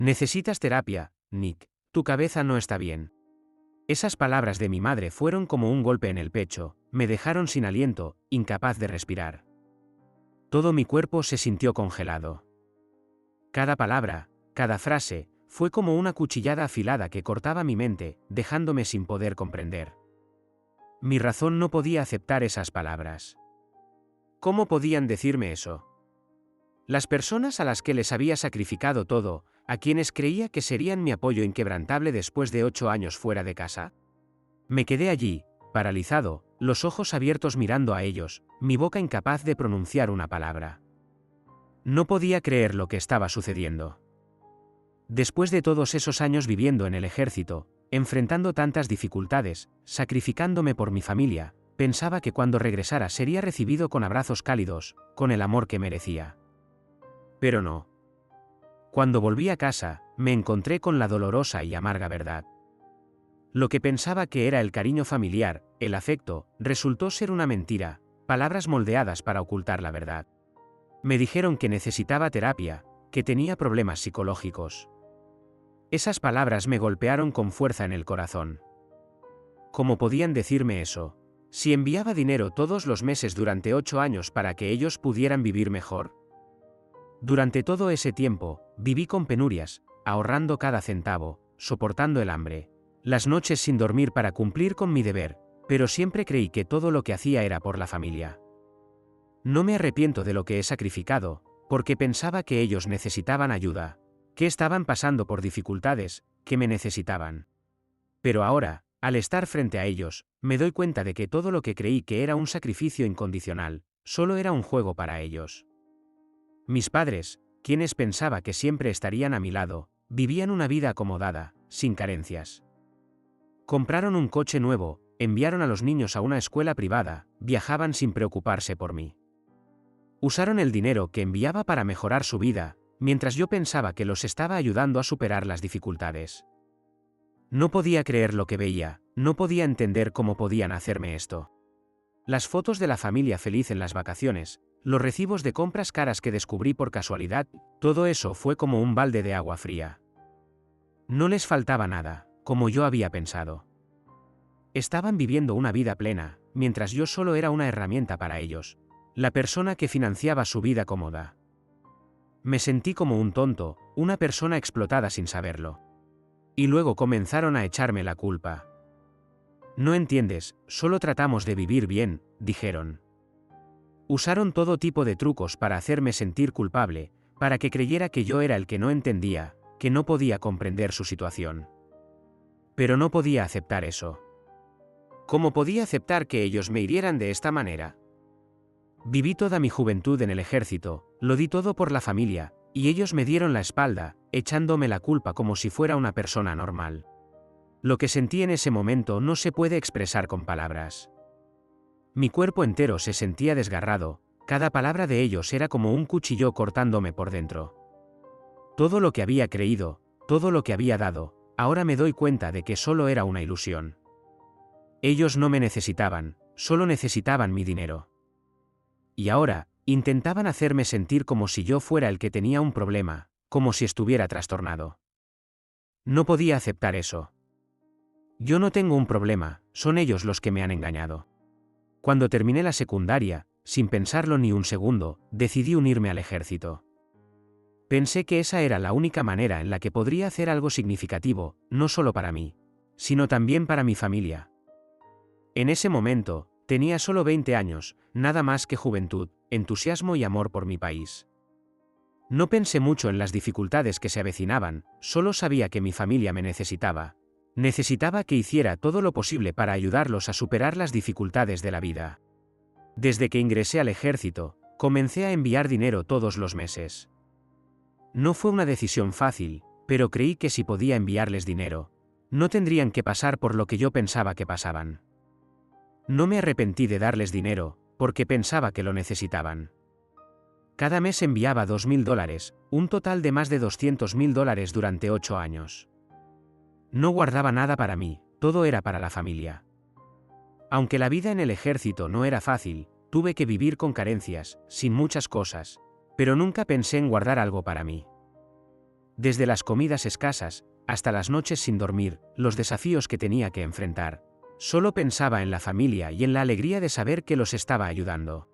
Necesitas terapia, Nick. Tu cabeza no está bien. Esas palabras de mi madre fueron como un golpe en el pecho, me dejaron sin aliento, incapaz de respirar. Todo mi cuerpo se sintió congelado. Cada palabra, cada frase, fue como una cuchillada afilada que cortaba mi mente, dejándome sin poder comprender. Mi razón no podía aceptar esas palabras. ¿Cómo podían decirme eso? Las personas a las que les había sacrificado todo, a quienes creía que serían mi apoyo inquebrantable después de 8 años fuera de casa. Me quedé allí, paralizado, los ojos abiertos mirando a ellos, mi boca incapaz de pronunciar una palabra. No podía creer lo que estaba sucediendo. Después de todos esos años viviendo en el ejército, enfrentando tantas dificultades, sacrificándome por mi familia, pensaba que cuando regresara sería recibido con abrazos cálidos, con el amor que merecía. Pero no. Cuando volví a casa, me encontré con la dolorosa y amarga verdad. Lo que pensaba que era el cariño familiar, el afecto, resultó ser una mentira, palabras moldeadas para ocultar la verdad. Me dijeron que necesitaba terapia, que tenía problemas psicológicos. Esas palabras me golpearon con fuerza en el corazón. ¿Cómo podían decirme eso? Si enviaba dinero todos los meses durante 8 años para que ellos pudieran vivir mejor. Durante todo ese tiempo, viví con penurias, ahorrando cada centavo, soportando el hambre, las noches sin dormir para cumplir con mi deber, pero siempre creí que todo lo que hacía era por la familia. No me arrepiento de lo que he sacrificado, porque pensaba que ellos necesitaban ayuda, que estaban pasando por dificultades, que me necesitaban. Pero ahora, al estar frente a ellos, me doy cuenta de que todo lo que creí que era un sacrificio incondicional, solo era un juego para ellos. Mis padres, quienes pensaba que siempre estarían a mi lado, vivían una vida acomodada, sin carencias. Compraron un coche nuevo, enviaron a los niños a una escuela privada, viajaban sin preocuparse por mí. Usaron el dinero que enviaba para mejorar su vida, mientras yo pensaba que los estaba ayudando a superar las dificultades. No podía creer lo que veía, no podía entender cómo podían hacerme esto. Las fotos de la familia feliz en las vacaciones, los recibos de compras caras que descubrí por casualidad, todo eso fue como un balde de agua fría. No les faltaba nada, como yo había pensado. Estaban viviendo una vida plena, mientras yo solo era una herramienta para ellos, la persona que financiaba su vida cómoda. Me sentí como un tonto, una persona explotada sin saberlo. Y luego comenzaron a echarme la culpa. No entiendes, solo tratamos de vivir bien, dijeron. Usaron todo tipo de trucos para hacerme sentir culpable, para que creyera que yo era el que no entendía, que no podía comprender su situación. Pero no podía aceptar eso. ¿Cómo podía aceptar que ellos me hirieran de esta manera? Viví toda mi juventud en el ejército, lo di todo por la familia, y ellos me dieron la espalda, echándome la culpa como si fuera una persona normal. Lo que sentí en ese momento no se puede expresar con palabras. Mi cuerpo entero se sentía desgarrado, cada palabra de ellos era como un cuchillo cortándome por dentro. Todo lo que había creído, todo lo que había dado, ahora me doy cuenta de que solo era una ilusión. Ellos no me necesitaban, solo necesitaban mi dinero. Y ahora, intentaban hacerme sentir como si yo fuera el que tenía un problema, como si estuviera trastornado. No podía aceptar eso. Yo no tengo un problema, son ellos los que me han engañado. Cuando terminé la secundaria, sin pensarlo ni un segundo, decidí unirme al ejército. Pensé que esa era la única manera en la que podría hacer algo significativo, no solo para mí, sino también para mi familia. En ese momento, tenía solo 20 años, nada más que juventud, entusiasmo y amor por mi país. No pensé mucho en las dificultades que se avecinaban, solo sabía que mi familia me necesitaba. Necesitaba que hiciera todo lo posible para ayudarlos a superar las dificultades de la vida. Desde que ingresé al ejército, comencé a enviar dinero todos los meses. No fue una decisión fácil, pero creí que si podía enviarles dinero, no tendrían que pasar por lo que yo pensaba que pasaban. No me arrepentí de darles dinero, porque pensaba que lo necesitaban. Cada mes enviaba $2.000, un total de más de $200.000 durante 8 años. No guardaba nada para mí, todo era para la familia. Aunque la vida en el ejército no era fácil, tuve que vivir con carencias, sin muchas cosas, pero nunca pensé en guardar algo para mí. Desde las comidas escasas, hasta las noches sin dormir, los desafíos que tenía que enfrentar. Solo pensaba en la familia y en la alegría de saber que los estaba ayudando.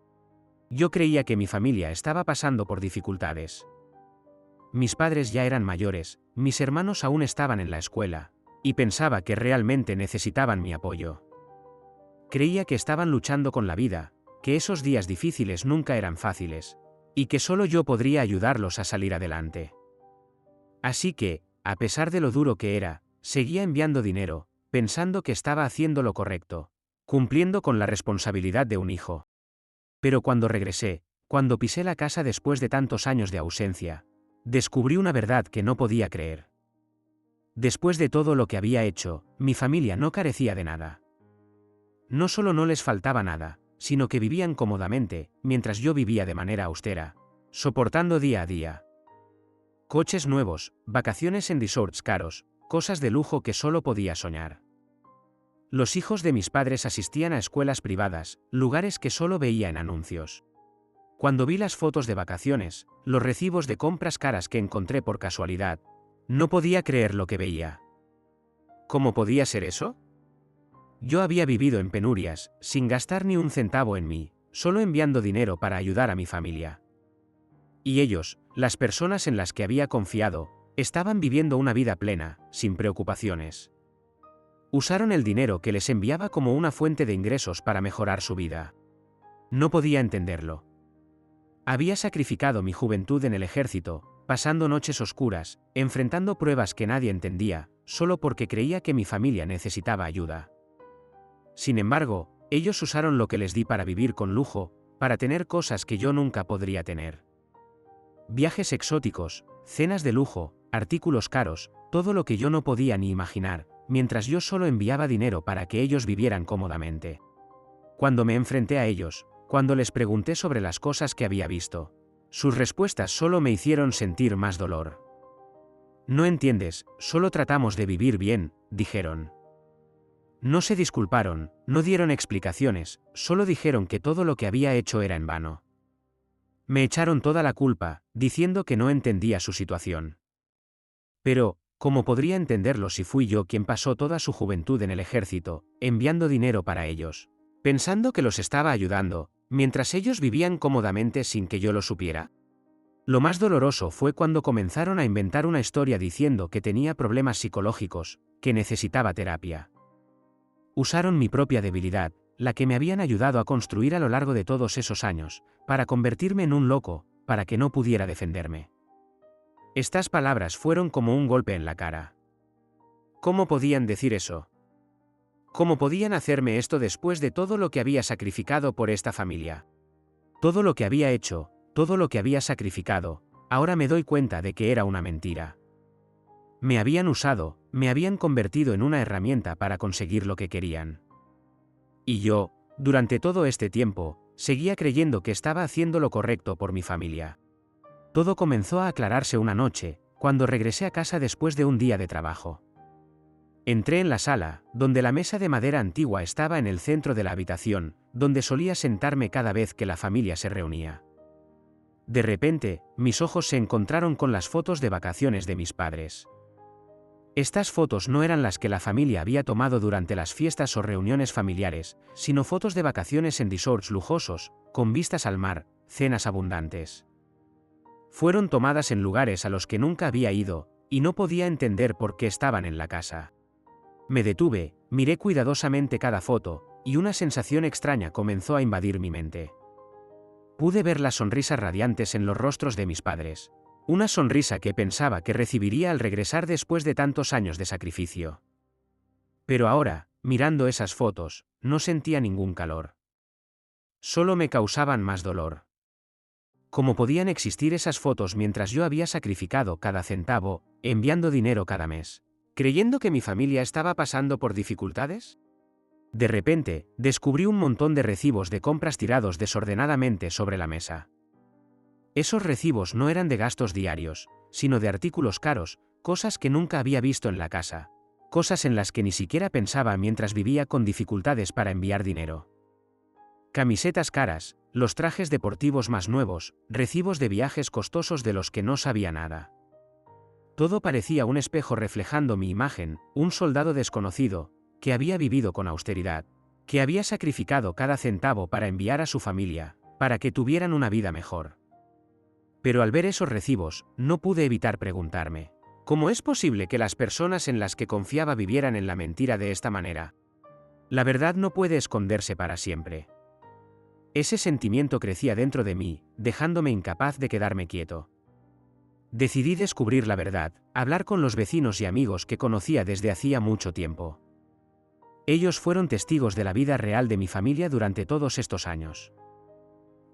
Yo creía que mi familia estaba pasando por dificultades. Mis padres ya eran mayores, mis hermanos aún estaban en la escuela, y pensaba que realmente necesitaban mi apoyo. Creía que estaban luchando con la vida, que esos días difíciles nunca eran fáciles, y que solo yo podría ayudarlos a salir adelante. Así que, a pesar de lo duro que era, seguía enviando dinero, pensando que estaba haciendo lo correcto, cumpliendo con la responsabilidad de un hijo. Pero cuando regresé, cuando pisé la casa después de tantos años de ausencia, descubrí una verdad que no podía creer. Después de todo lo que había hecho, mi familia no carecía de nada. No solo no les faltaba nada, sino que vivían cómodamente, mientras yo vivía de manera austera, soportando día a día. Coches nuevos, vacaciones en resorts caros, cosas de lujo que solo podía soñar. Los hijos de mis padres asistían a escuelas privadas, lugares que solo veía en anuncios. Cuando vi las fotos de vacaciones, los recibos de compras caras que encontré por casualidad, no podía creer lo que veía. ¿Cómo podía ser eso? Yo había vivido en penurias, sin gastar ni un centavo en mí, solo enviando dinero para ayudar a mi familia. Y ellos, las personas en las que había confiado, estaban viviendo una vida plena, sin preocupaciones. Usaron el dinero que les enviaba como una fuente de ingresos para mejorar su vida. No podía entenderlo. Había sacrificado mi juventud en el ejército, pasando noches oscuras, enfrentando pruebas que nadie entendía, solo porque creía que mi familia necesitaba ayuda. Sin embargo, ellos usaron lo que les di para vivir con lujo, para tener cosas que yo nunca podría tener. Viajes exóticos, cenas de lujo, artículos caros, todo lo que yo no podía ni imaginar, mientras yo solo enviaba dinero para que ellos vivieran cómodamente. Cuando me enfrenté a ellos, cuando les pregunté sobre las cosas que había visto, sus respuestas solo me hicieron sentir más dolor. No entiendes, solo tratamos de vivir bien, dijeron. No se disculparon, no dieron explicaciones, solo dijeron que todo lo que había hecho era en vano. Me echaron toda la culpa, diciendo que no entendía su situación. Pero, ¿cómo podría entenderlo si fui yo quien pasó toda su juventud en el ejército, enviando dinero para ellos, pensando que los estaba ayudando, mientras ellos vivían cómodamente sin que yo lo supiera? Lo más doloroso fue cuando comenzaron a inventar una historia diciendo que tenía problemas psicológicos, que necesitaba terapia. Usaron mi propia debilidad, la que me habían ayudado a construir a lo largo de todos esos años, para convertirme en un loco, para que no pudiera defenderme. Estas palabras fueron como un golpe en la cara. ¿Cómo podían decir eso? ¿Cómo podían hacerme esto después de todo lo que había sacrificado por esta familia? Todo lo que había hecho, todo lo que había sacrificado, ahora me doy cuenta de que era una mentira. Me habían usado, me habían convertido en una herramienta para conseguir lo que querían. Y yo, durante todo este tiempo, seguía creyendo que estaba haciendo lo correcto por mi familia. Todo comenzó a aclararse una noche, cuando regresé a casa después de un día de trabajo. Entré en la sala, donde la mesa de madera antigua estaba en el centro de la habitación, donde solía sentarme cada vez que la familia se reunía. De repente, mis ojos se encontraron con las fotos de vacaciones de mis padres. Estas fotos no eran las que la familia había tomado durante las fiestas o reuniones familiares, sino fotos de vacaciones en resorts lujosos, con vistas al mar, cenas abundantes. Fueron tomadas en lugares a los que nunca había ido, y no podía entender por qué estaban en la casa. Me detuve, miré cuidadosamente cada foto, y una sensación extraña comenzó a invadir mi mente. Pude ver las sonrisas radiantes en los rostros de mis padres. Una sonrisa que pensaba que recibiría al regresar después de tantos años de sacrificio. Pero ahora, mirando esas fotos, no sentía ningún calor. Solo me causaban más dolor. ¿Cómo podían existir esas fotos mientras yo había sacrificado cada centavo, enviando dinero cada mes, creyendo que mi familia estaba pasando por dificultades? De repente, descubrí un montón de recibos de compras tirados desordenadamente sobre la mesa. Esos recibos no eran de gastos diarios, sino de artículos caros, cosas que nunca había visto en la casa, cosas en las que ni siquiera pensaba mientras vivía con dificultades para enviar dinero. Camisetas caras, los trajes deportivos más nuevos, recibos de viajes costosos de los que no sabía nada. Todo parecía un espejo reflejando mi imagen, un soldado desconocido, que había vivido con austeridad, que había sacrificado cada centavo para enviar a su familia, para que tuvieran una vida mejor. Pero al ver esos recibos, no pude evitar preguntarme, ¿cómo es posible que las personas en las que confiaba vivieran en la mentira de esta manera? La verdad no puede esconderse para siempre. Ese sentimiento crecía dentro de mí, dejándome incapaz de quedarme quieto. Decidí descubrir la verdad, hablar con los vecinos y amigos que conocía desde hacía mucho tiempo. Ellos fueron testigos de la vida real de mi familia durante todos estos años.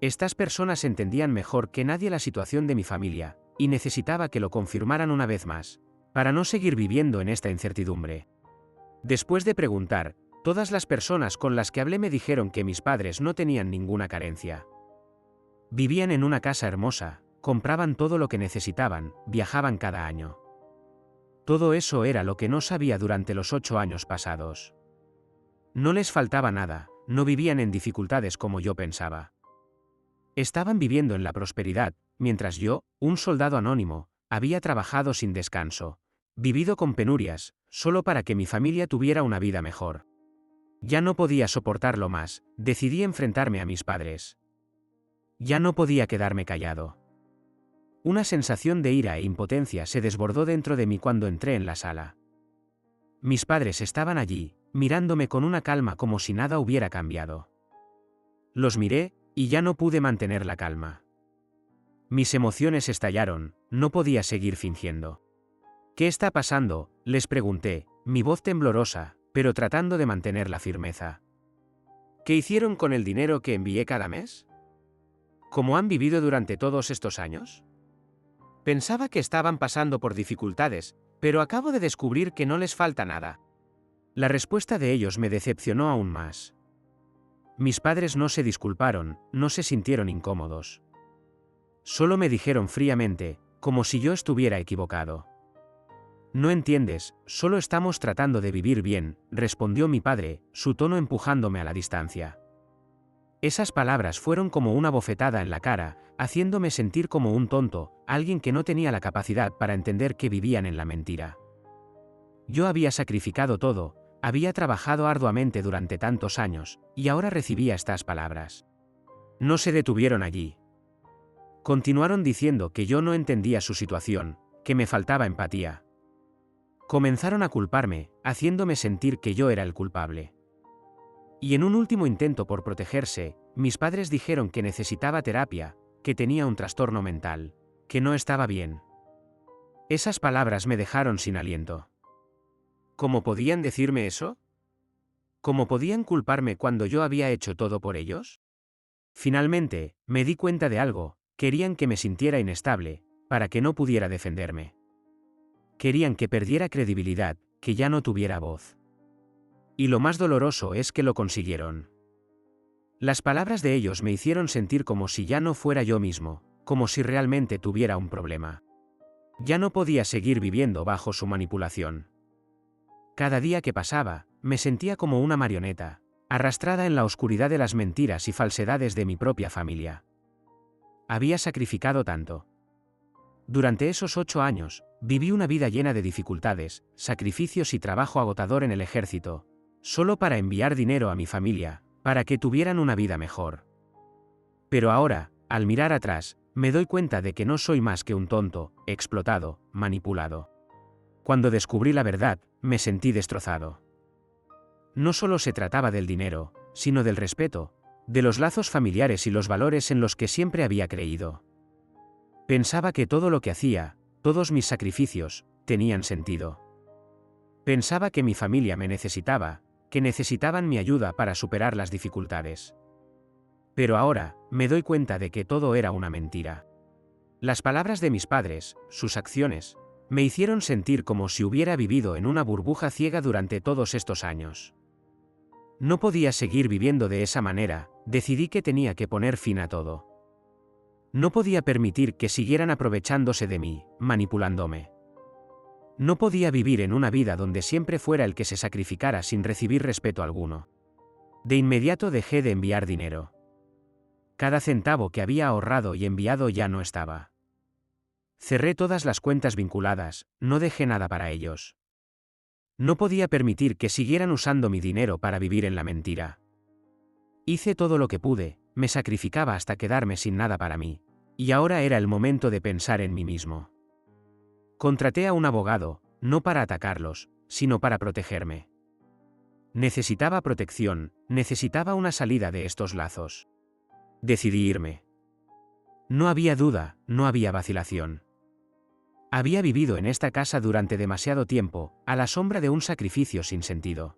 Estas personas entendían mejor que nadie la situación de mi familia, y necesitaba que lo confirmaran una vez más, para no seguir viviendo en esta incertidumbre. Después de preguntar, todas las personas con las que hablé me dijeron que mis padres no tenían ninguna carencia. Vivían en una casa hermosa, compraban todo lo que necesitaban, viajaban cada año. Todo eso era lo que no sabía durante los 8 años pasados. No les faltaba nada, no vivían en dificultades como yo pensaba. Estaban viviendo en la prosperidad, mientras yo, un soldado anónimo, había trabajado sin descanso, vivido con penurias, solo para que mi familia tuviera una vida mejor. Ya no podía soportarlo más, decidí enfrentarme a mis padres. Ya no podía quedarme callado. Una sensación de ira e impotencia se desbordó dentro de mí cuando entré en la sala. Mis padres estaban allí, mirándome con una calma como si nada hubiera cambiado. Los miré, y ya no pude mantener la calma. Mis emociones estallaron, no podía seguir fingiendo. ¿Qué está pasando?, les pregunté, mi voz temblorosa, pero tratando de mantener la firmeza. ¿Qué hicieron con el dinero que envié cada mes? ¿Cómo han vivido durante todos estos años? Pensaba que estaban pasando por dificultades, pero acabo de descubrir que no les falta nada. La respuesta de ellos me decepcionó aún más. Mis padres no se disculparon, no se sintieron incómodos. Solo me dijeron fríamente, como si yo estuviera equivocado. No entiendes, solo estamos tratando de vivir bien, respondió mi padre, su tono empujándome a la distancia. Esas palabras fueron como una bofetada en la cara, haciéndome sentir como un tonto, alguien que no tenía la capacidad para entender que vivían en la mentira. Yo había sacrificado todo, había trabajado arduamente durante tantos años, y ahora recibía estas palabras. No se detuvieron allí. Continuaron diciendo que yo no entendía su situación, que me faltaba empatía. Comenzaron a culparme, haciéndome sentir que yo era el culpable. Y en un último intento por protegerse, mis padres dijeron que necesitaba terapia, que tenía un trastorno mental, que no estaba bien. Esas palabras me dejaron sin aliento. ¿Cómo podían decirme eso? ¿Cómo podían culparme cuando yo había hecho todo por ellos? Finalmente, me di cuenta de algo, querían que me sintiera inestable, para que no pudiera defenderme. Querían que perdiera credibilidad, que ya no tuviera voz. Y lo más doloroso es que lo consiguieron. Las palabras de ellos me hicieron sentir como si ya no fuera yo mismo, como si realmente tuviera un problema. Ya no podía seguir viviendo bajo su manipulación. Cada día que pasaba, me sentía como una marioneta, arrastrada en la oscuridad de las mentiras y falsedades de mi propia familia. Había sacrificado tanto. Durante esos 8 años, viví una vida llena de dificultades, sacrificios y trabajo agotador en el ejército, solo para enviar dinero a mi familia, para que tuvieran una vida mejor. Pero ahora, al mirar atrás, me doy cuenta de que no soy más que un tonto, explotado, manipulado. Cuando descubrí la verdad, me sentí destrozado. No solo se trataba del dinero, sino del respeto, de los lazos familiares y los valores en los que siempre había creído. Pensaba que todo lo que hacía, todos mis sacrificios, tenían sentido. Pensaba que mi familia me necesitaba, que necesitaban mi ayuda para superar las dificultades. Pero ahora, me doy cuenta de que todo era una mentira. Las palabras de mis padres, sus acciones, me hicieron sentir como si hubiera vivido en una burbuja ciega durante todos estos años. No podía seguir viviendo de esa manera, decidí que tenía que poner fin a todo. No podía permitir que siguieran aprovechándose de mí, manipulándome. No podía vivir en una vida donde siempre fuera el que se sacrificara sin recibir respeto alguno. De inmediato dejé de enviar dinero. Cada centavo que había ahorrado y enviado ya no estaba. Cerré todas las cuentas vinculadas, no dejé nada para ellos. No podía permitir que siguieran usando mi dinero para vivir en la mentira. Hice todo lo que pude, me sacrificaba hasta quedarme sin nada para mí. Y ahora era el momento de pensar en mí mismo. Contraté a un abogado, no para atacarlos, sino para protegerme. Necesitaba protección, necesitaba una salida de estos lazos. Decidí irme. No había duda, no había vacilación. Había vivido en esta casa durante demasiado tiempo, a la sombra de un sacrificio sin sentido.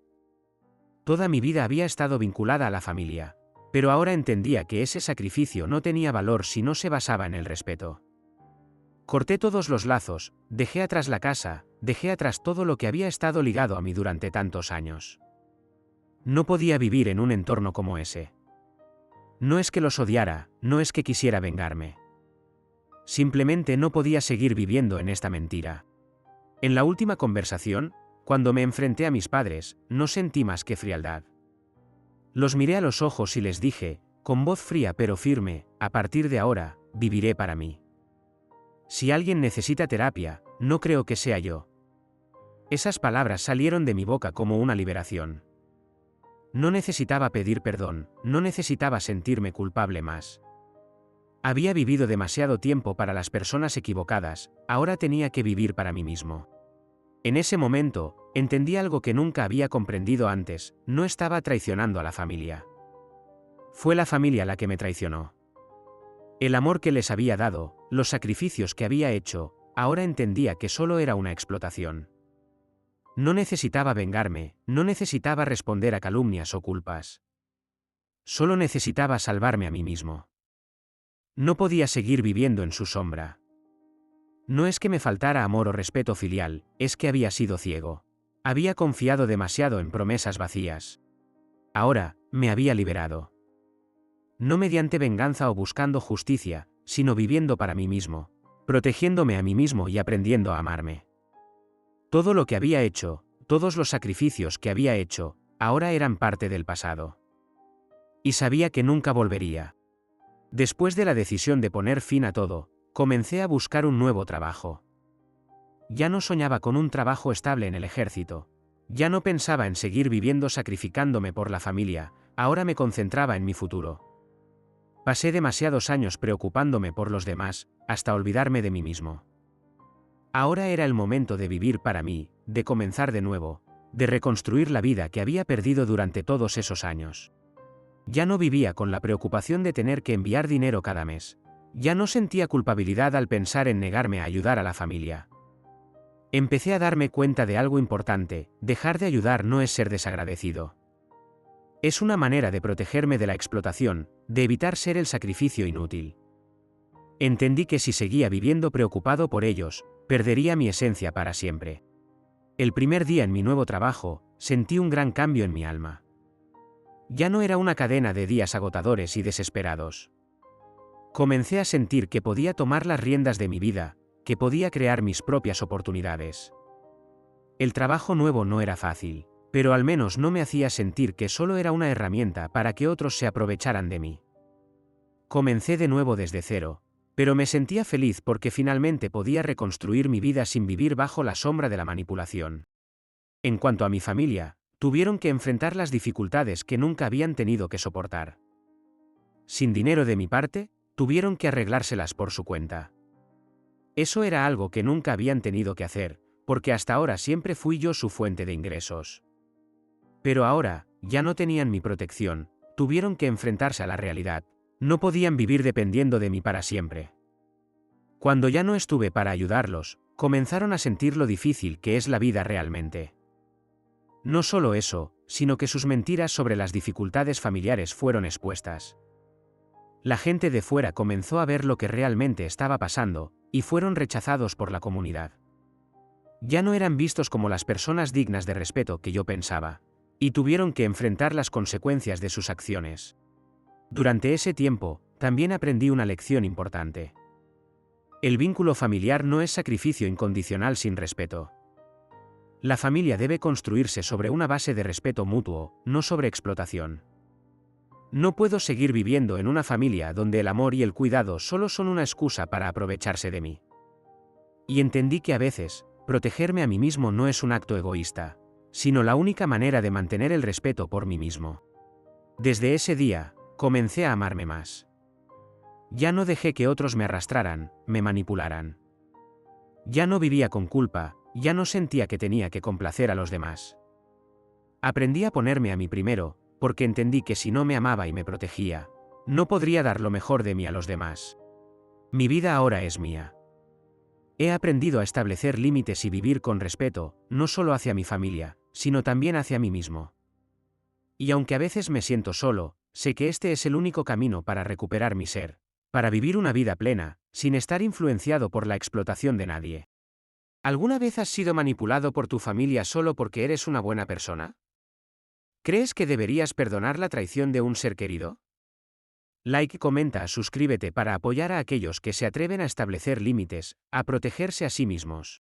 Toda mi vida había estado vinculada a la familia, pero ahora entendía que ese sacrificio no tenía valor si no se basaba en el respeto. Corté todos los lazos, dejé atrás la casa, dejé atrás todo lo que había estado ligado a mí durante tantos años. No podía vivir en un entorno como ese. No es que los odiara, no es que quisiera vengarme. Simplemente no podía seguir viviendo en esta mentira. En la última conversación, cuando me enfrenté a mis padres, no sentí más que frialdad. Los miré a los ojos y les dije, con voz fría pero firme, a partir de ahora, viviré para mí. Si alguien necesita terapia, no creo que sea yo. Esas palabras salieron de mi boca como una liberación. No necesitaba pedir perdón, no necesitaba sentirme culpable más. Había vivido demasiado tiempo para las personas equivocadas, ahora tenía que vivir para mí mismo. En ese momento, entendí algo que nunca había comprendido antes, no estaba traicionando a la familia. Fue la familia la que me traicionó. El amor que les había dado, los sacrificios que había hecho, ahora entendía que solo era una explotación. No necesitaba vengarme, no necesitaba responder a calumnias o culpas. Solo necesitaba salvarme a mí mismo. No podía seguir viviendo en su sombra. No es que me faltara amor o respeto filial, es que había sido ciego. Había confiado demasiado en promesas vacías. Ahora, me había liberado. No mediante venganza o buscando justicia, sino viviendo para mí mismo, protegiéndome a mí mismo y aprendiendo a amarme. Todo lo que había hecho, todos los sacrificios que había hecho, ahora eran parte del pasado. Y sabía que nunca volvería. Después de la decisión de poner fin a todo, comencé a buscar un nuevo trabajo. Ya no soñaba con un trabajo estable en el ejército. Ya no pensaba en seguir viviendo sacrificándome por la familia, ahora me concentraba en mi futuro. Pasé demasiados años preocupándome por los demás, hasta olvidarme de mí mismo. Ahora era el momento de vivir para mí, de comenzar de nuevo, de reconstruir la vida que había perdido durante todos esos años. Ya no vivía con la preocupación de tener que enviar dinero cada mes. Ya no sentía culpabilidad al pensar en negarme a ayudar a la familia. Empecé a darme cuenta de algo importante: dejar de ayudar no es ser desagradecido. Es una manera de protegerme de la explotación, de evitar ser el sacrificio inútil. Entendí que si seguía viviendo preocupado por ellos, perdería mi esencia para siempre. El primer día en mi nuevo trabajo, sentí un gran cambio en mi alma. Ya no era una cadena de días agotadores y desesperados. Comencé a sentir que podía tomar las riendas de mi vida, que podía crear mis propias oportunidades. El trabajo nuevo no era fácil, pero al menos no me hacía sentir que solo era una herramienta para que otros se aprovecharan de mí. Comencé de nuevo desde cero, pero me sentía feliz porque finalmente podía reconstruir mi vida sin vivir bajo la sombra de la manipulación. En cuanto a mi familia, tuvieron que enfrentar las dificultades que nunca habían tenido que soportar. Sin dinero de mi parte, tuvieron que arreglárselas por su cuenta. Eso era algo que nunca habían tenido que hacer, porque hasta ahora siempre fui yo su fuente de ingresos. Pero ahora, ya no tenían mi protección, tuvieron que enfrentarse a la realidad. No podían vivir dependiendo de mí para siempre. Cuando ya no estuve para ayudarlos, comenzaron a sentir lo difícil que es la vida realmente. No solo eso, sino que sus mentiras sobre las dificultades familiares fueron expuestas. La gente de fuera comenzó a ver lo que realmente estaba pasando, y fueron rechazados por la comunidad. Ya no eran vistos como las personas dignas de respeto que yo pensaba, y tuvieron que enfrentar las consecuencias de sus acciones. Durante ese tiempo, también aprendí una lección importante. El vínculo familiar no es sacrificio incondicional sin respeto. La familia debe construirse sobre una base de respeto mutuo, no sobre explotación. No puedo seguir viviendo en una familia donde el amor y el cuidado solo son una excusa para aprovecharse de mí. Y entendí que a veces, protegerme a mí mismo no es un acto egoísta, sino la única manera de mantener el respeto por mí mismo. Desde ese día, comencé a amarme más. Ya no dejé que otros me arrastraran, me manipularan. Ya no vivía con culpa, ya no sentía que tenía que complacer a los demás. Aprendí a ponerme a mí primero, porque entendí que si no me amaba y me protegía, no podría dar lo mejor de mí a los demás. Mi vida ahora es mía. He aprendido a establecer límites y vivir con respeto, no solo hacia mi familia, sino también hacia mí mismo. Y aunque a veces me siento solo, sé que este es el único camino para recuperar mi ser, para vivir una vida plena, sin estar influenciado por la explotación de nadie. ¿Alguna vez has sido manipulado por tu familia solo porque eres una buena persona? ¿Crees que deberías perdonar la traición de un ser querido? Like, comenta, suscríbete para apoyar a aquellos que se atreven a establecer límites, a protegerse a sí mismos.